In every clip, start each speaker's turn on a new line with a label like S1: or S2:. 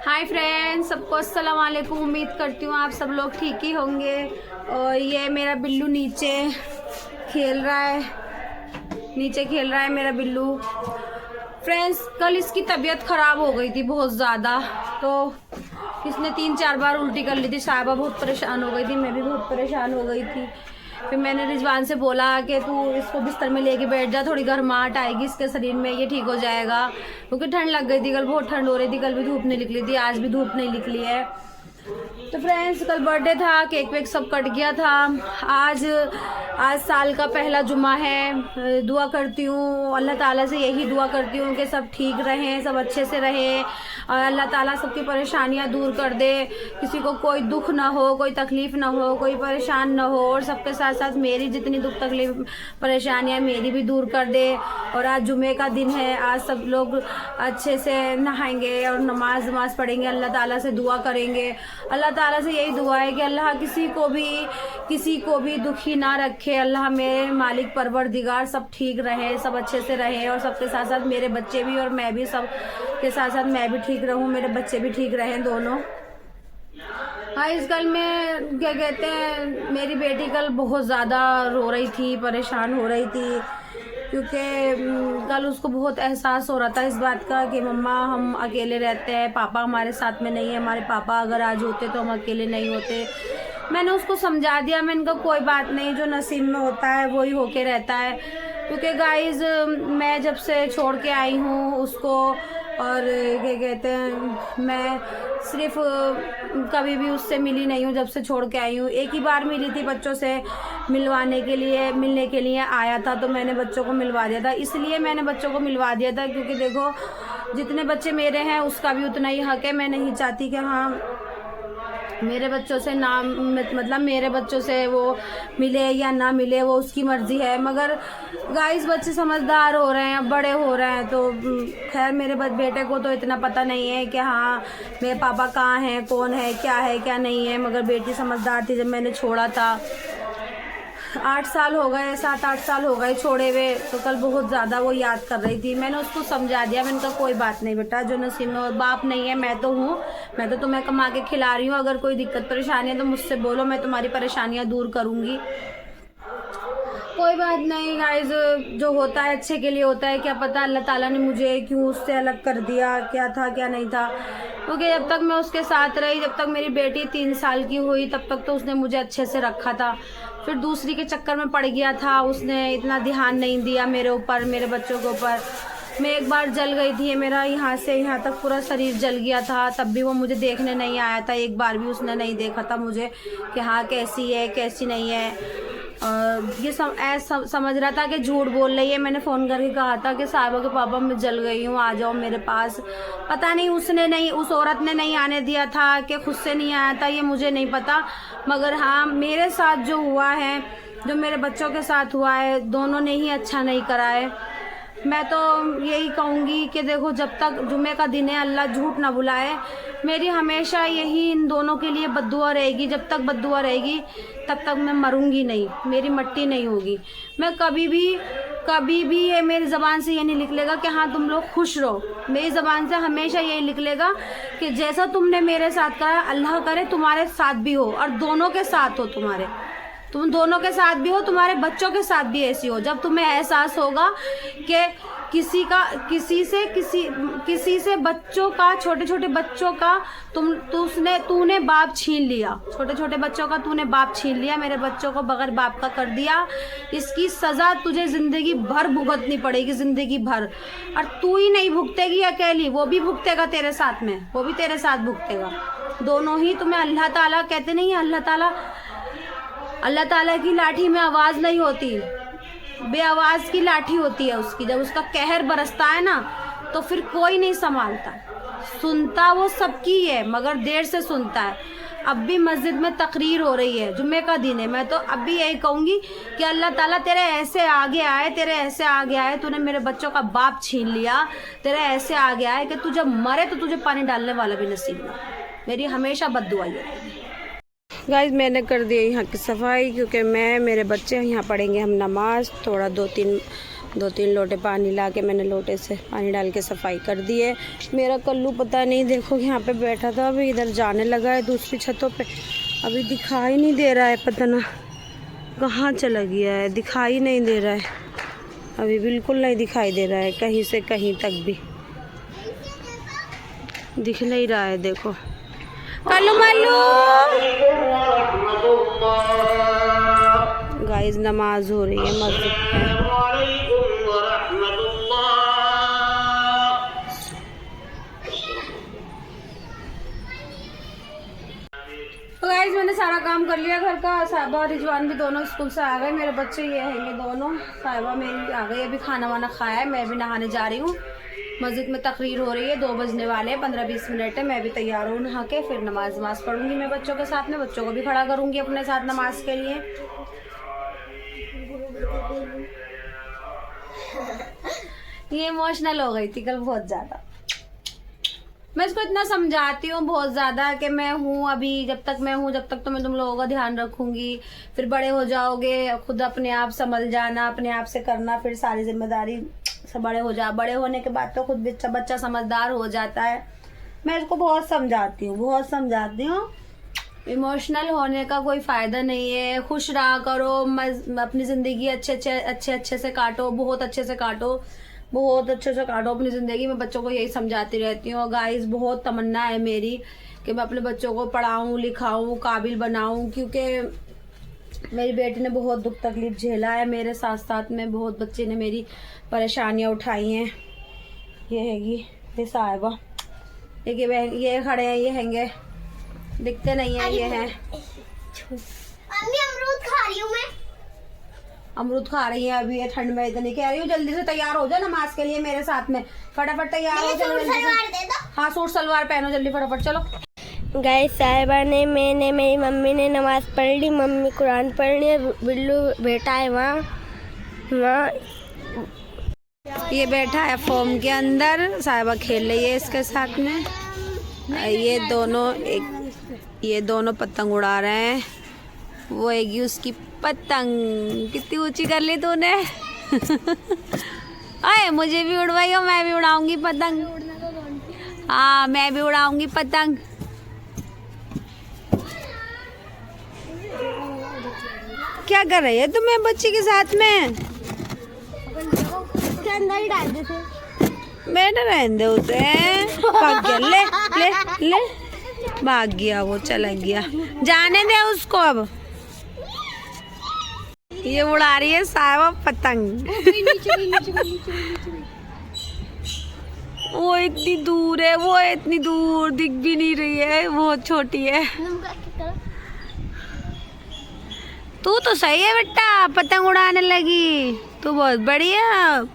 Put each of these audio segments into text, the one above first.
S1: Hi friends, सबको अस्सलाम वालेकुम। उम्मीद करती हूँ आप सब लोग ठीक ही होंगे। और ये मेरा बिल्लू नीचे खेल रहा है मेरा बिल्लू। फ्रेंड्स, कल इसकी तबीयत ख़राब हो गई थी बहुत ज़्यादा, तो इसने 3-4 बार उल्टी कर ली थी। साहिबा बहुत परेशान हो गई थी, मैं भी बहुत परेशान हो गई थी। फिर मैंने रिजवान से बोला कि तू इसको बिस्तर में लेके बैठ जा, थोड़ी गर्माहट आएगी इसके शरीर में, ये ठीक हो जाएगा। क्योंकि ठंड लग गई थी, कल बहुत ठंड हो रही थी। कल भी धूप नहीं निकली थी, आज भी धूप नहीं निकली है। तो फ्रेंड्स, कल बर्थडे था, केक वेक सब कट गया था। आज साल का पहला जुमा है। दुआ करती हूँ अल्लाह ताला से, यही दुआ करती हूँ कि सब ठीक रहें, सब अच्छे से रहें और अल्लाह ताला सबकी परेशानियाँ दूर कर दे। किसी को कोई दुख ना हो, कोई तकलीफ़ ना हो, कोई परेशान ना हो। और सबके साथ साथ मेरी जितनी दुख तकलीफ परेशानियाँ मेरी भी दूर कर दे। और आज जुमे का दिन है, आज सब लोग अच्छे से नहाएंगे और नमाज पढ़ेंगे, अल्लाह ताला से दुआ करेंगे। अल्लाह ताला से यही दुआ है कि अल्लाह किसी को भी दुखी ना रखे। अल्लाह मेरे मालिक परवरदिगार सब ठीक रहे, सब अच्छे से रहे और सबके साथ साथ मेरे बच्चे भी और मैं भी, सब के साथ साथ मैं भी ठीक रहूं, मेरे बच्चे भी ठीक रहें दोनों। हाँ, इस कल में क्या कहते हैं, मेरी बेटी कल बहुत ज़्यादा रो रही थी, परेशान हो रही थी, क्योंकि कल उसको बहुत एहसास हो रहा था इस बात का कि मम्मा हम अकेले रहते हैं, पापा हमारे साथ में नहीं है। हमारे पापा अगर आज होते तो हम अकेले नहीं होते। मैंने उसको समझा दिया, मैंने कहा कोई बात नहीं, जो नसीब में होता है वही होके रहता है। क्योंकि गाइस, मैं जब से छोड़ के आई हूँ उसको, और क्या कहते हैं, मैं सिर्फ कभी भी उससे मिली नहीं हूँ जब से छोड़ के आई हूँ। एक ही बार मिली थी, बच्चों से मिलने के लिए आया था, तो मैंने बच्चों को मिलवा दिया था। इसलिए मैंने बच्चों को मिलवा दिया था क्योंकि देखो, जितने बच्चे मेरे हैं उसका भी उतना ही हक है। मैं नहीं चाहती कि हाँ मेरे बच्चों से ना, मतलब मेरे बच्चों से वो मिले या ना मिले, वो उसकी मर्ज़ी है। मगर गाइस, बच्चे समझदार हो रहे हैं, बड़े हो रहे हैं, तो खैर मेरे बेटे को तो इतना पता नहीं है कि हाँ मेरे पापा कहाँ हैं, कौन है क्या नहीं है। मगर बेटी समझदार थी। जब मैंने छोड़ा था, 8 साल हो गए, 7-8 साल हो गए छोड़े हुए, तो कल बहुत ज़्यादा वो याद कर रही थी। मैंने उसको समझा दिया, मैंने कहा कोई बात नहीं बेटा, जो नसीब में, और बाप नहीं है, मैं तो हूँ, मैं तो तुम्हें कमा के खिला रही हूँ। अगर कोई दिक्कत परेशानी है तो मुझसे बोलो, मैं तुम्हारी परेशानियाँ दूर करूँगी। कोई बात नहीं गाइस, जो होता है अच्छे के लिए होता है। क्या पता अल्लाह ताला ने मुझे क्यों उससे अलग कर दिया, क्या था क्या नहीं था। क्योंकि जब तक मैं उसके साथ रही, जब तक मेरी बेटी 3 साल की हुई, तब तक तो उसने मुझे अच्छे से रखा था। फिर दूसरी के चक्कर में पड़ गया था, उसने इतना ध्यान नहीं दिया मेरे ऊपर, मेरे बच्चों के ऊपर। मैं एक बार जल गई थी, मेरा यहाँ से यहाँ तक पूरा शरीर जल गया था, तब भी वो मुझे देखने नहीं आया था। एक बार भी उसने नहीं देखा था मुझे कि हाँ कैसी है कैसी नहीं है। ये समझ रहा था कि झूठ बोल रही है। मैंने फ़ोन करके कहा था कि साहिबा के पापा मैं जल गई हूँ, आ जाओ मेरे पास। पता नहीं उस औरत ने नहीं आने दिया था कि खुद से नहीं आया था, ये मुझे नहीं पता। मगर हाँ, मेरे साथ जो हुआ है, जो मेरे बच्चों के साथ हुआ है, दोनों ने ही अच्छा नहीं करा है। मैं तो यही कहूँगी कि देखो, जब तक जुमे का दिन है, अल्लाह झूठ ना बुलाए। मेरी हमेशा यही इन दोनों के लिए बद्दुआ रहेगी। जब तक बद्दुआ रहेगी तब तक मैं मरूंगी नहीं, मेरी मट्टी नहीं होगी। मैं कभी भी ये मेरी ज़बान से ये नहीं निकलेगा कि हाँ तुम लोग खुश रहो। मेरी ज़बान से हमेशा यही निकलेगा कि जैसा तुमने मेरे साथ करा, अल्लाह करे तुम्हारे साथ भी हो, और दोनों के साथ हो, तुम दोनों के साथ भी हो, तुम्हारे बच्चों के साथ भी ऐसी हो। जब तुम्हें एहसास होगा कि किसी से बच्चों का, छोटे बच्चों का तूने बाप छीन लिया, छोटे बच्चों का तूने बाप छीन लिया, मेरे बच्चों को बगैर बाप का कर दिया। इसकी सज़ा तुझे ज़िंदगी भर भुगतनी पड़ेगी, ज़िंदगी भर। और तू ही नहीं भुगतेगी अकेली, वो भी भुगतेगा तेरे साथ में, वो भी तेरे साथ भुगतेगा। दोनों ही तुम्हें, अल्लाह ताला कहते नहीं, अल्लाह ताला की लाठी में आवाज़ नहीं होती, बेआवाज़ की लाठी होती है उसकी। जब उसका कहर बरसता है ना, तो फिर कोई नहीं संभालता। सुनता वो सबकी है, मगर देर से सुनता है। अब भी मस्जिद में तकरीर हो रही है, जुम्मे का दिन है। मैं तो अब भी यही कहूँगी कि अल्लाह ताला तेरे ऐसे आगे आए, तूने मेरे बच्चों का बाप छीन लिया, तेरे ऐसे आगे आए कि तू जब मरे तो तुझे पानी डालने वाला भी नसीब नहीं। मेरी हमेशा बद्दुआ है। गाइस, मैंने कर दी यहाँ की सफाई, क्योंकि मेरे बच्चे यहाँ पढ़ेंगे हम नमाज। थोड़ा 2-3 2-3 लोटे पानी ला के मैंने लोटे से पानी डाल के सफाई कर दी है। मेरा कल्लू पता नहीं, देखो यहाँ पे बैठा था, अभी इधर जाने लगा है दूसरी छतों पे। अभी दिखाई नहीं दे रहा है, पता ना कहाँ चला गया है, दिखाई नहीं दे रहा है, अभी बिल्कुल नहीं दिखाई दे रहा है, कहीं से कहीं तक भी दिख नहीं रहा है। देखो कल्लू मल्लू। गाइस नमाज हो रही है मस्जिद में। तो गाइस मैंने सारा काम कर लिया घर का। साहिबा रिजवान भी दोनों स्कूल से आ गए। मेरे बच्चे ये हैं, ये दोनों। साहिबा मेरी आ गई, अभी खाना वाना खाया है, मैं भी नहाने जा रही हूँ। मस्जिद में तकरीर हो रही है, 2 बजने वाले हैं, 15-20 मिनट है। मैं भी तैयार हूँ नहा के, फिर नमाज पढ़ूंगी मैं बच्चों के साथ में। बच्चों को भी खड़ा करूँगी अपने साथ नमाज के लिए। ये इमोशनल हो गई थी कल बहुत ज़्यादा। मैं इसको इतना समझाती हूँ बहुत ज़्यादा कि मैं हूँ अभी, जब तक मैं हूँ जब तक तो मैं तुम लोगों का ध्यान रखूँगी। फिर बड़े हो जाओगे, खुद अपने आप संभल जाना, अपने आप से करना, फिर सारी जिम्मेदारी से बड़े हो जा। बड़े होने के बाद तो खुद बच्चा समझदार हो जाता है। मैं इसको बहुत समझाती हूँ। इमोशनल होने का कोई फ़ायदा नहीं है। खुश रहा करो, अपनी ज़िंदगी अच्छे से काटो, बहुत अच्छे से काटो अपनी ज़िंदगी में। बच्चों को यही समझाती रहती हूँ। गाइस बहुत तमन्ना है मेरी कि मैं अपने बच्चों को पढ़ाऊँ, लिखाऊँ, काबिल बनाऊँ, क्योंकि मेरी बेटी ने बहुत दुख तकलीफ झेला है। मेरे साथ साथ में बहुत बच्चे ने मेरी परेशानियाँ उठाई हैं। ये हैगी ये साहिबा, ये खड़े हैं, ये हैंगे, दिखते नहीं हैं, ये हैं।
S2: अमरूद खा रही हूँ मैं।
S1: अमरूद खा रही है अभी, ये ठंड में इतनी कह रही हूँ। जल्दी से तैयार हो जाओ नमाज के लिए मेरे साथ में, फटाफट तैयार हो जाओ। हाँ सूट सलवार पहनो जल्दी, फटाफट चलो।
S2: गाइस साहिबा ने, मैंने, मेरी मम्मी ने नमाज पढ़ ली, मम्मी कुरान पढ़ ली। बिल्लू बैठा है वहाँ
S1: ये बैठा है फॉर्म के अंदर। साहिबा खेल रही है इसके साथ में। ये दोनों पतंग उड़ा रहे हैं। वो एक उसकी पतंग कितनी ऊंची कर ली तूने। अरे मुझे भी उड़वाई हो, मैं भी उड़ाऊंगी पतंग। हाँ मैं भी उड़ाऊंगी पतंग। क्या कर रही है तुम्हें बच्ची के साथ में?
S2: अंदर ही डाल दे।
S1: बैठे रहने दे उसे। भाग गया, ले ले ले, भाग गया, वो चला गया, जाने दे उसको। अब ये उड़ा रही है साहिबा पतंग। वो इतनी दूर है, वो इतनी दूर दिख भी नहीं रही है, बहुत छोटी है। तू तो सही है बेटा, पतंग उड़ाने लगी, तू बहुत बढ़िया।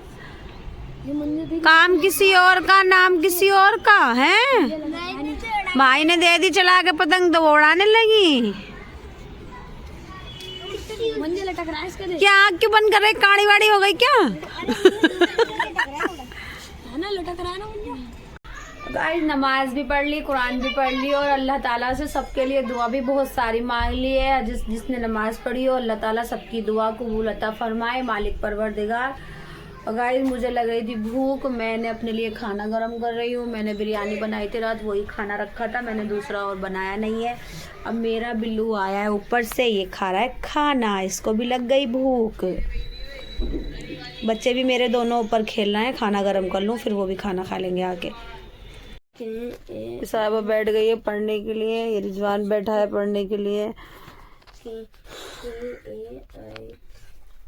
S1: काम किसी और का, नाम किसी और का है। भाई ने दे दी चला के पतंग, तो वो उड़ाने लगी। क्या आँख क्यों बंद कर रहे, काड़ी वाड़ी हो गई क्या? गाइस नमाज भी पढ़ ली, कुरान भी पढ़ ली, और अल्लाह ताला से सबके लिए दुआ भी बहुत सारी मांग ली है। जिसने नमाज पढ़ी हो, अल्लाह ताला सबकी दुआ कबूल अता फरमाए, मालिक परवरदिगार। और गाइस मुझे लग रही थी भूख, मैंने अपने लिए खाना गरम कर रही हूँ। मैंने बिरयानी बनाई थी रात, वही खाना रखा था, मैंने दूसरा और बनाया नहीं है। अब मेरा बिल्लू आया है ऊपर से, ये खा रहा है खाना, इसको भी लग गई भूख। बच्चे भी मेरे दोनों ऊपर खेल रहे हैं, खाना गरम कर लूँ फिर वो भी खाना खा लेंगे आके। साहिबा बैठ गई है पढ़ने के लिए, ये रिजवान बैठा है पढ़ने के लिए।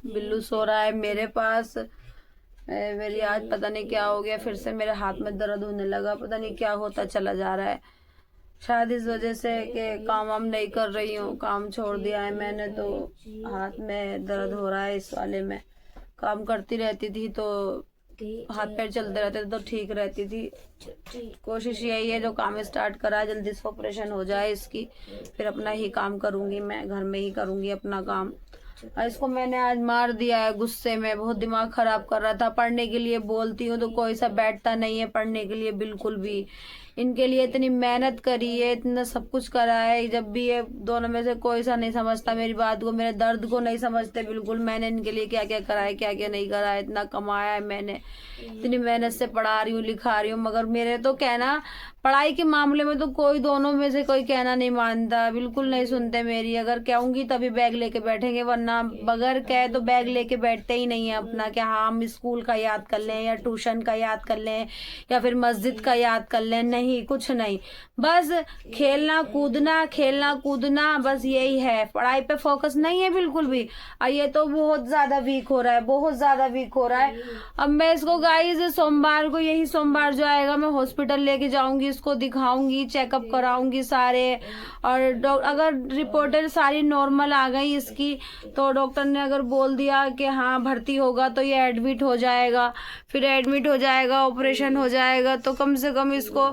S1: बिल्लू सो रहा है मेरे पास। मेरी आज पता नहीं क्या हो गया, फिर से मेरे हाथ में दर्द होने लगा, पता नहीं क्या होता चला जा रहा है। शायद इस वजह से कि काम वाम नहीं कर रही हूँ, काम छोड़ दिया है मैंने, तो हाथ में दर्द हो रहा है इस वाले में। काम करती रहती थी तो हाथ पैर चलते रहते थे तो ठीक रहती थी। कोशिश यही है जो काम स्टार्ट करा है जल्दी से ऑपरेशन हो जाए इसकी, फिर अपना ही काम करूँगी, मैं घर में ही करूँगी अपना काम। इसको मैंने आज मार दिया है गुस्से में, बहुत दिमाग खराब कर रहा था। पढ़ने के लिए बोलती हूँ तो कोई सा बैठता नहीं है पढ़ने के लिए बिल्कुल भी। इनके लिए इतनी मेहनत करी है, इतना सब कुछ करा है। जब भी ये दोनों में से कोई सा नहीं समझता मेरी बात को, मेरे दर्द को नहीं समझते बिल्कुल। मैंने इनके लिए क्या क्या करा है, क्या क्या नहीं करा है, इतना कमाया है मैंने, इतनी मेहनत से पढ़ा रही हूँ, लिखा रही हूँ। मगर मेरे तो कहना, पढ़ाई के मामले में तो कोई, दोनों में से कोई कहना नहीं मानता, बिल्कुल नहीं सुनते मेरी। अगर कहूंगी तभी बैग लेके बैठेंगे, वरना बगैर कहे तो बैग लेके बैठते ही नहीं है अपना, कि हाँ हम स्कूल का याद कर लें या ट्यूशन का याद कर लें या फिर मस्जिद का याद कर लें। नहीं, कुछ नहीं, बस खेलना कूदना, बस यही है। पढ़ाई पे फोकस नहीं है बिल्कुल भी। और ये तो बहुत ज्यादा वीक हो रहा है, बहुत ज्यादा वीक हो रहा है। अब मैं इसको गाइस सोमवार को, यही सोमवार जो आएगा, मैं हॉस्पिटल लेके जाऊंगी, इसको दिखाऊंगी, चेकअप कराऊंगी सारे। और अगर रिपोर्टें सारी नॉर्मल आ गई इसकी, तो डॉक्टर ने अगर बोल दिया कि हाँ भर्ती होगा, तो ये एडमिट हो जाएगा। फिर एडमिट हो जाएगा, ऑपरेशन हो जाएगा, तो कम से कम इसको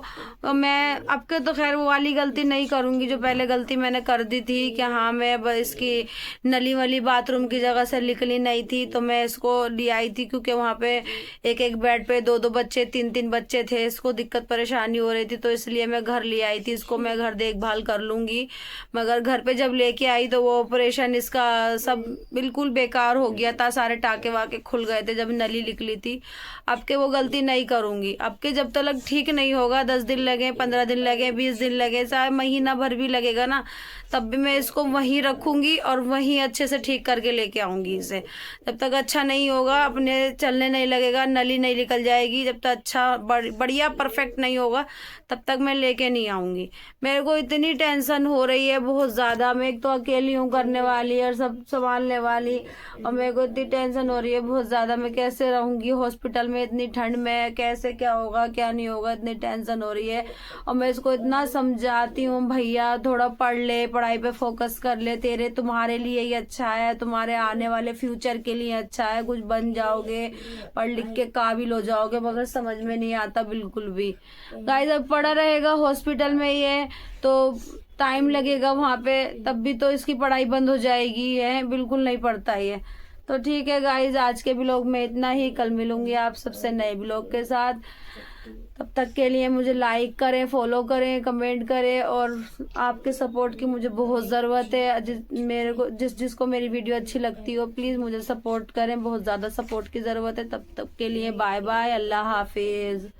S1: मैं, अब के तो खैर वो वाली गलती नहीं करूंगी जो पहले गलती मैंने कर दी थी, कि हाँ मैं इसकी नली वाली बाथरूम की जगह से निकली नहीं थी, तो मैं इसको ले आई थी, क्योंकि वहाँ पे एक एक बेड पे 2-2 बच्चे, 3-3 बच्चे थे, इसको दिक्कत परेशानी हो रही थी, तो इसलिए मैं घर ले आई थी। इसको मैं घर देखभाल कर लूंगी। मगर घर पे जब लेके आई तो वो ऑपरेशन इसका सब बिल्कुल बेकार हो गया था, सारे टाके वाके खुल गए थे जब नली निकली थी। अब के वो गलती नहीं करूंगी। अब के जब तक ठीक नहीं होगा, 10 दिन लगे, 15 दिन लगे, 20 दिन लगे, चाहे महीना भर भी लगेगा ना, तब भी मैं इसको वहीं रखूंगी और वहीं अच्छे से ठीक करके लेके आऊंगी इसे। जब तक अच्छा नहीं होगा, अपने चलने नहीं लगेगा, नली नहीं निकल जाएगी, जब तक अच्छा बढ़िया परफेक्ट नहीं होगा, तब तक मैं लेके नहीं आऊंगी। मेरे को इतनी टेंशन हो रही है बहुत ज्यादा। मैं एक तो अकेली हूँ करने वाली और सब संभालने वाली, और मेरे को इतनी टेंशन हो रही है बहुत ज्यादा। मैं कैसे रहूंगी हॉस्पिटल में इतनी ठंड में, कैसे क्या होगा क्या नहीं होगा, इतनी टेंशन हो रही है। और मैं इसको इतना समझाती हूँ, भैया थोड़ा पढ़ ले, पढ़ाई पे फोकस कर ले, तुम्हारे लिए ही अच्छा है, तुम्हारे आने वाले फ्यूचर के लिए अच्छा है, कुछ बन जाओगे, पढ़ लिख के काबिल हो जाओगे। मगर समझ में नहीं आता बिल्कुल भी। गाइस अब पढ़ा रहेगा हॉस्पिटल में ये, तो टाइम लगेगा वहाँ पे, तब भी तो इसकी पढ़ाई बंद हो जाएगी। है बिल्कुल नहीं पढ़ता ये। तो ठीक है गाइस, आज के ब्लॉग में इतना ही। कल मिलूंगी आप सबसे नए ब्लॉग के साथ। तब तक के लिए मुझे लाइक करें, फॉलो करें, कमेंट करें, और आपके सपोर्ट की मुझे बहुत ज़रूरत है। जिसको मेरी वीडियो अच्छी लगती हो, प्लीज़ मुझे सपोर्ट करें, बहुत ज़्यादा सपोर्ट की ज़रूरत है। तब तक के लिए बाय बाय, अल्लाह हाफिज़।